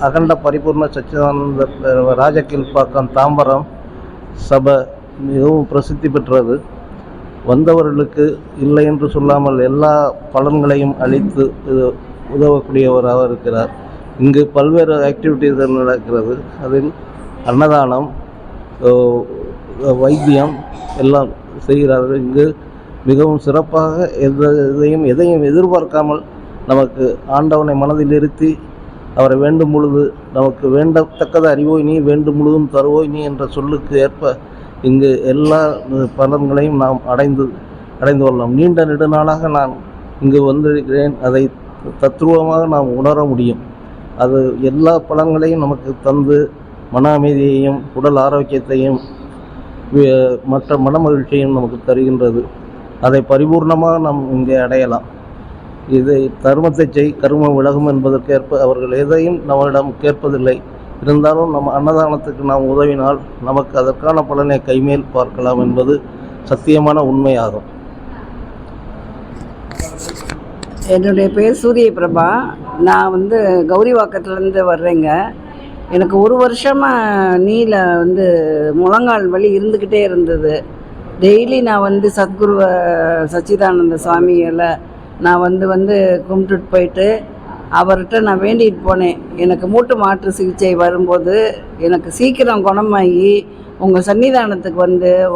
அகண்ட பரிபூர்ண சச்சிதானந்த ராஜகீழ்ப்பாக்கம் தாம்பரம் சபை மிகவும் பிரசித்தி பெற்றது. வந்தவர்களுக்கு இல்லை என்று சொல்லாமல் எல்லா பலன்களையும் அளித்து உதவக்கூடியவராக இருக்கிறார். இங்கு பல்வேறு ஆக்டிவிட்டீஸ் நடக்கிறது. அதில் அன்னதானம், வைத்தியம் எல்லாம் செய்கிறார்கள். இங்கு மிகவும் சிறப்பாக எதையும் எதிர்பார்க்காமல் நமக்கு ஆண்டவனை மனதில் இருத்தி அவரை வேண்டும் பொழுது நமக்கு வேண்டத்தக்கத அறிவோய் நீ, வேண்டும் முழுதும் தருவோய் நீ என்ற சொல்லுக்கு ஏற்ப இங்கு எல்லா பலன்களையும் நாம் அடைந்து வரலாம். நீண்ட நெடுநாளாக நான் இங்கு வந்திருக்கிறேன். அதை தத்துருவமாக நாம் உணர முடியும். அது எல்லா பலன்களையும் நமக்கு தந்து மன அமைதியையும் உடல் ஆரோக்கியத்தையும் மற்ற மன மகிழ்ச்சியையும் நமக்கு தருகின்றது. அதை பரிபூர்ணமாக நாம் இங்கே அடையலாம். இதை தர்மத்தை செய் கருமம் விலகும் என்பதற்கேற்ப அவர்கள் எதையும் நம்மளிடம் கேட்பதில்லை. இருந்தாலும் நம்ம அன்னதானத்துக்கு நாம் உதவினால் நமக்கு அதற்கான பலனை கைமேல் பார்க்கலாம் என்பது சத்தியமான உண்மையாகும். என்னுடைய பேர் சூரிய பிரபா. நான் கௌரிவாக்கத்துலேருந்து வர்றேங்க. எனக்கு ஒரு வருஷமாக நீல முழங்கால் வலி இருந்துக்கிட்டே இருந்தது. டெய்லி நான் சத்குருவை சச்சிதானந்த சுவாமிகளை நான் கும்பிட்டுட்டு போயிட்டு அவர்கிட்ட நான் வேண்டிட்டு போனேன். எனக்கு மூட்டு மாற்று சிகிச்சை வரும்போது எனக்கு சீக்கிரம் குணமாகி உங்கள் சன்னிதானத்துக்கு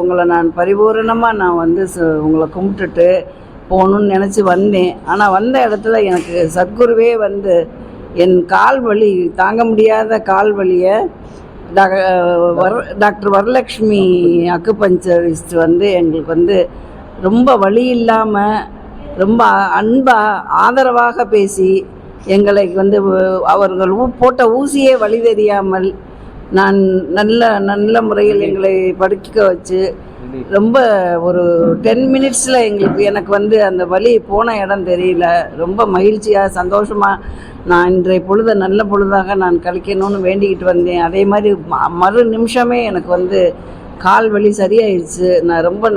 உங்களை நான் பரிபூரணமாக நான் உங்களை கும்பிட்டுட்டு போகணுன்னு நினச்சி வந்தேன். ஆனால் வந்த இடத்துல எனக்கு சத்குருவே என் கால் வலி, தாங்க முடியாத கால் வலியை டாக்டர் வரலக்ஷ்மி அக்குபஞ்சரிஸ்ட் எங்களுக்கு ரொம்ப வலி இல்லாமல் ரொம்ப அன்பாக ஆதரவாக பேசி எங்களை அவர்கள் போட்ட ஊசியே வழி தெரியாமல் நான் நல்ல முறையில் எங்களை படுக்க வச்சு ரொம்ப ஒரு 10 மினிட்ஸில் எனக்கு அந்த வலி போன இடம் தெரியல. ரொம்ப மகிழ்ச்சியாக சந்தோஷமாக நான் இன்றைய பொழுதை நல்ல பொழுதாக நான் கழிக்கணும்னு வேண்டிக்கிட்டு வந்தேன். அதே மாதிரி மறு நிமிஷமே எனக்கு கால் வலி சரியாயிடுச்சு. நான் ரொம்ப